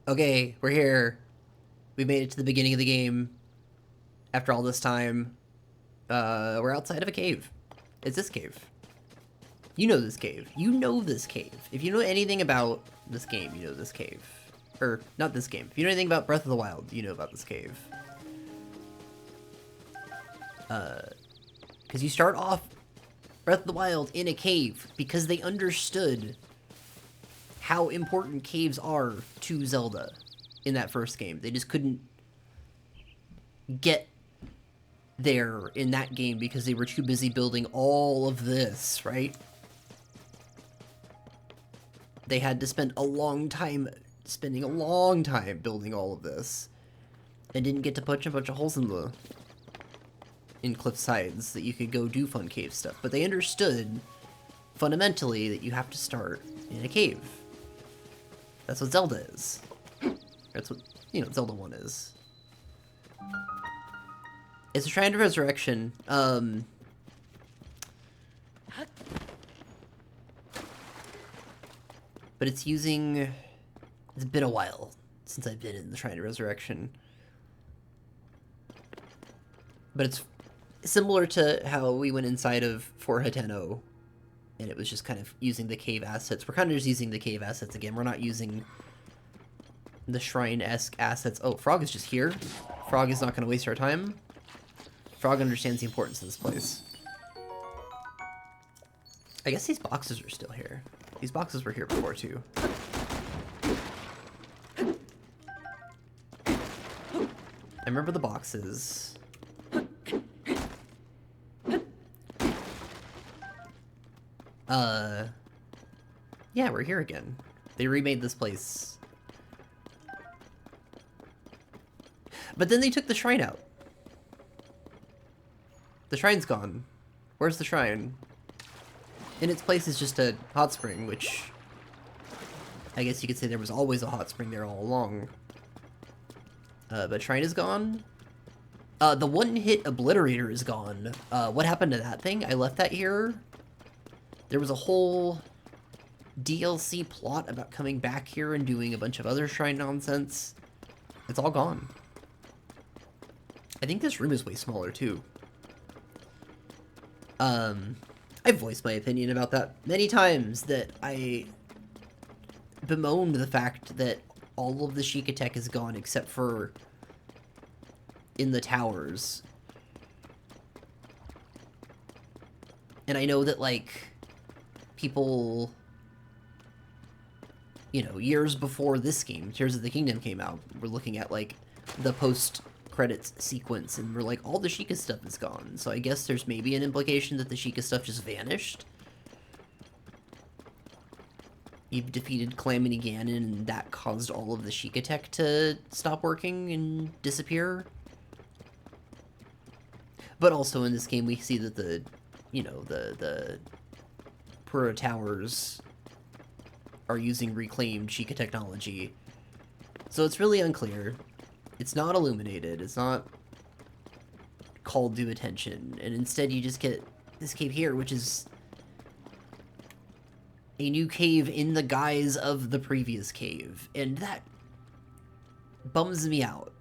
Okay, we're here. We made it to the beginning of the game. After all this time, we're outside of a cave. It's this cave. You know this cave. You know this cave. If you know anything about this game, you know this cave. Or, not this game. If you know anything about Breath of the Wild, you know about this cave. Because you start off Breath of the Wild in a cave because they understood how important caves are to Zelda in that first game. They just couldn't get there in that game because they were too busy building all of this, right? They had to spend a long time, spending a long time building all of this, and didn't get to punch a bunch of holes in cliff sides that you could go do fun cave stuff. But they understood fundamentally that you have to start in a cave. That's what Zelda is. That's what, Zelda 1 is. It's a Shrine of Resurrection. But it's using... It's been a while since I've been in the Shrine of Resurrection. But it's similar to how we went inside of For Hateno, and it was just kind of using the cave assets. We're kind of just using the cave assets again. We're not using the shrine-esque assets. Oh, Frog is just here. Frog is not going to waste our time. Frog understands the importance of this place. I guess these boxes are still here. These boxes were here before, too. I remember the boxes. Yeah, we're here again. They remade this place. But then they took the shrine out. The shrine's gone. Where's the shrine? In its place is just a hot spring, which... I guess you could say there was always a hot spring there all along. But shrine is gone. The one-hit obliterator is gone. What happened to that thing? I left that here. There was a whole DLC plot about coming back here and doing a bunch of other shrine nonsense. It's all gone. I think this room is way smaller, too. I've voiced my opinion about that many times, that I bemoaned the fact that all of the Sheikah tech is gone except for in the towers. And I know that, like, people, years before this game, Tears of the Kingdom came out, we're looking at, like, the post-credits sequence, and we're like, all the Sheikah stuff is gone. So I guess there's maybe an implication that the Sheikah stuff just vanished. You've defeated Calamity Ganon, and that caused all of the Sheikah tech to stop working and disappear. But also in this game, we see that the Pura Towers are using reclaimed Sheikah technology. So it's really unclear. It's not illuminated. It's not called to attention. And instead you just get this cave here, which is a new cave in the guise of the previous cave. And that bums me out.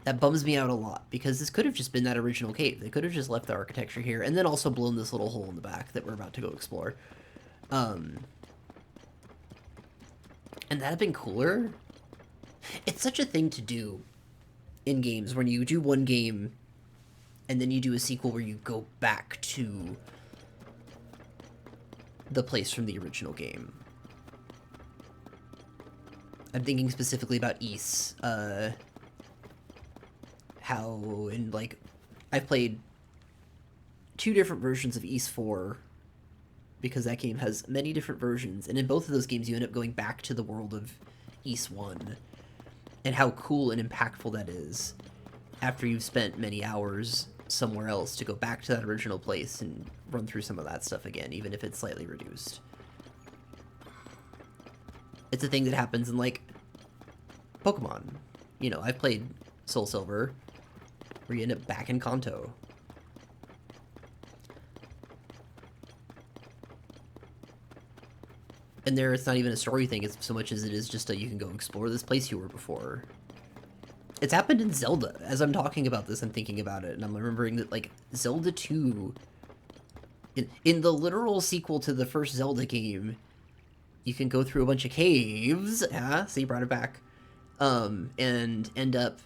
That bums me out a lot, because this could have just been that original cave. They could have just left the architecture here, and then also blown this little hole in the back that we're about to go explore. And that'd have been cooler. It's such a thing to do in games, when you do one game, and then you do a sequel where you go back to the place from the original game. I'm thinking specifically about Ys, how, I've played 2 different versions of Ys 4, because that game has many different versions, and in both of those games you end up going back to the world of Ys 1, and how cool and impactful that is, after you've spent many hours somewhere else, to go back to that original place and run through some of that stuff again, even if it's slightly reduced. It's a thing that happens in, Pokemon. I've played Soul Silver, where you end up back in Kanto. And there, it's not even a story thing, it's so much as it is just a you can go explore this place you were before. It's happened in Zelda. As I'm talking about this, I'm thinking about it, and I'm remembering that, like, Zelda 2, in the literal sequel to the first Zelda game, you can go through a bunch of caves, so you brought it back, and end up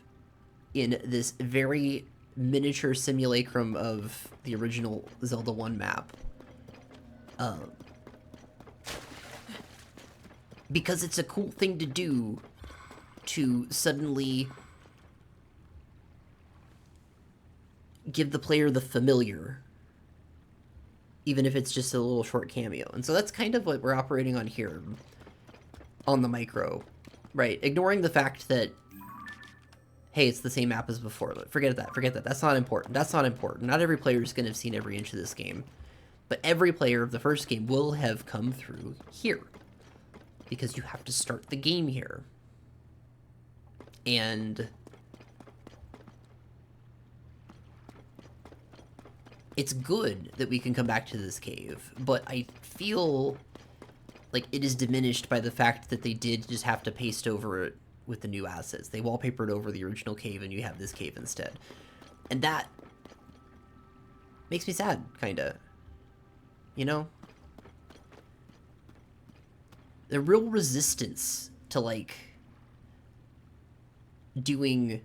in this very miniature simulacrum of the original Zelda 1 map. Because it's a cool thing to do to suddenly give the player the familiar, even if it's just a little short cameo. And so that's kind of what we're operating on here on the micro, right? Ignoring the fact that, hey, it's the same map as before. Forget that. That's not important. Not every player is going to have seen every inch of this game. But every player of the first game will have come through here. Because you have to start the game here. And it's good that we can come back to this cave, but I feel like it is diminished by the fact that they did just have to paste over it with the new assets. They wallpapered over the original cave and you have this cave instead. And that makes me sad, kinda. You know? The real resistance to, like, doing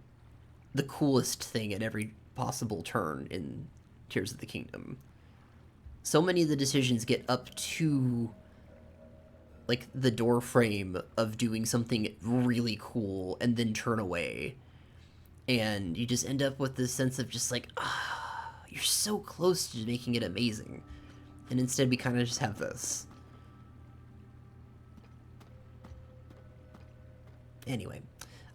the coolest thing at every possible turn in Tears of the Kingdom. So many of the decisions get up to, like, the door frame of doing something really cool and then turn away. And you just end up with this sense of just like, you're so close to making it amazing. And instead we kind of just have this. Anyway,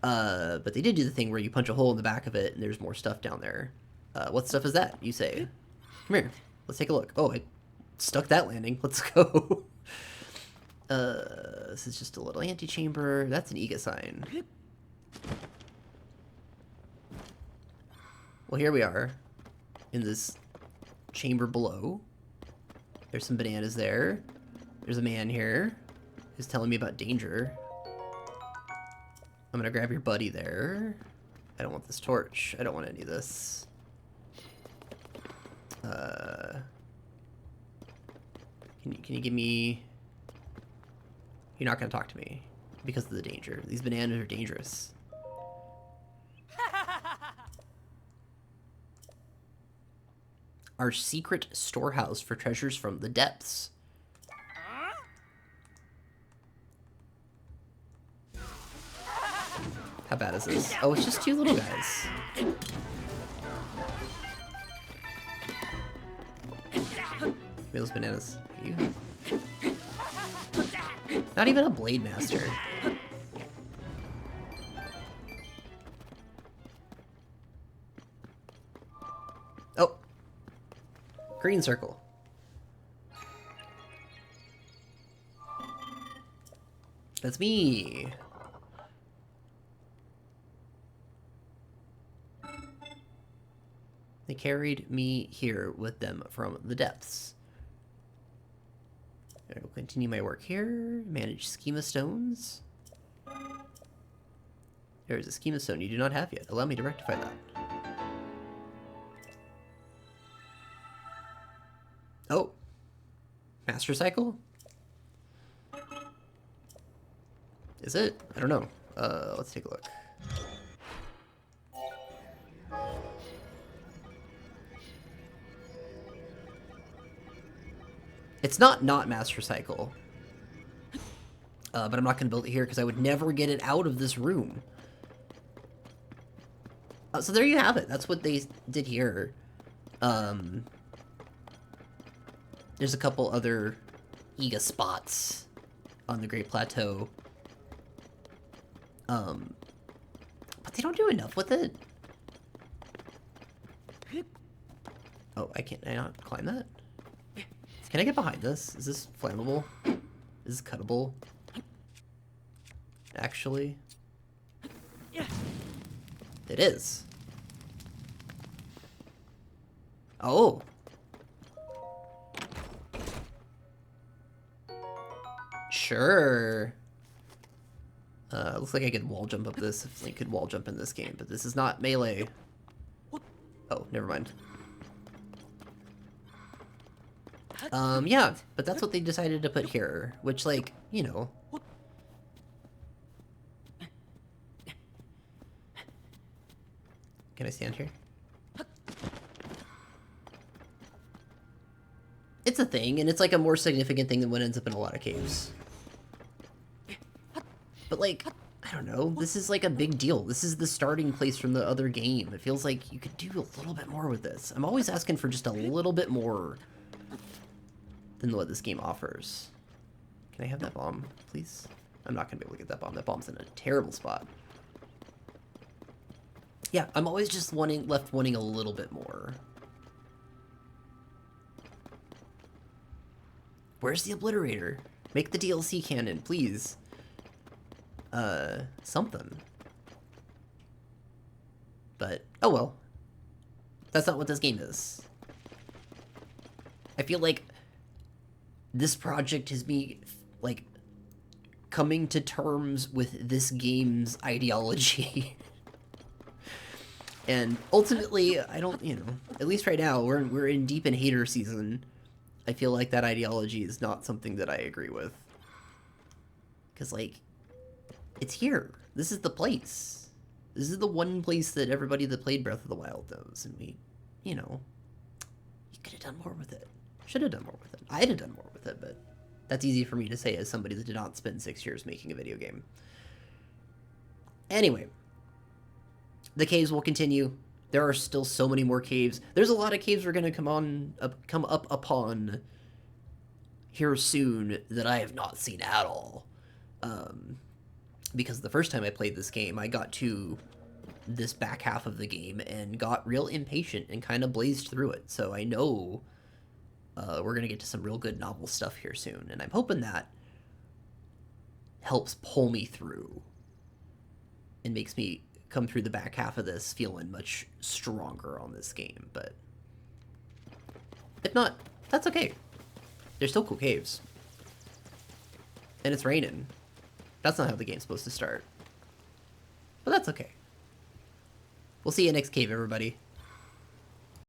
but they did do the thing where you punch a hole in the back of it and there's more stuff down there. What stuff is that, you say? Come here, let's take a look. Oh, I stuck that landing. Let's go. This is just a little antechamber. That's an Ega sign. Well, here we are in this chamber below. There's some bananas there. There's a man here who's telling me about danger. I'm gonna grab your buddy there. I don't want this torch. I don't want any of this. Can you give me... You're not gonna talk to me because of the danger. These bananas are dangerous. Our secret storehouse for treasures from the depths. How bad is this? Oh, it's just two little guys. Give me those bananas. You. Not even a blade master. Oh. Green circle. That's me. They carried me here with them from the depths. I will continue my work here. Manage schema stones. There is a schema stone you do not have yet. Allow me to rectify that. Oh. Master cycle? Is it? I don't know. Let's take a look. It's not Master Cycle. But I'm not going to build it here because I would never get it out of this room. So there you have it. That's what they did here. There's a couple other Ega spots on the Great Plateau. But they don't do enough with it. Oh, I not climb that? Can I get behind this? Is this flammable? Is this cuttable? Actually? It is. Oh! Sure. Looks like I could wall jump up this if Link could wall jump in this game, but this is not melee. Oh, never mind. Yeah, but that's what they decided to put here, which, like, you know. Can I stand here? It's a thing, and it's like a more significant thing than what ends up in a lot of caves. But like, I don't know, this is like a big deal. This is the starting place from the other game. It feels like you could do a little bit more with this. I'm always asking for just a little bit more than what this game offers. Can I have that bomb, please? I'm not gonna be able to get that bomb. That bomb's in a terrible spot. Yeah, I'm always just left wanting a little bit more. Where's the obliterator? Make the DLC canon, please. Something. But, oh well. That's not what this game is. I feel like this project has me, like, coming to terms with this game's ideology. And ultimately, I don't, you know, at least right now, we're in deep in hater season. I feel like that ideology is not something that I agree with. Because, like, it's here. This is the place. This is the one place that everybody that played Breath of the Wild knows. And we, you know, you could have done more with it. Should have done more with it. I'd have done more with it, but that's easy for me to say as somebody that did not spend 6 years making a video game. Anyway, the caves will continue. There are still so many more caves. There's a lot of caves we're going to come up upon here soon that I have not seen at all. Because the first time I played this game, I got to this back half of the game and got real impatient and kind of blazed through it. So I know we're going to get to some real good novel stuff here soon. And I'm hoping that helps pull me through and makes me come through the back half of this feeling much stronger on this game. But if not, that's okay. There's still cool caves. And it's raining. That's not how the game's supposed to start. But that's okay. We'll see you next cave, everybody.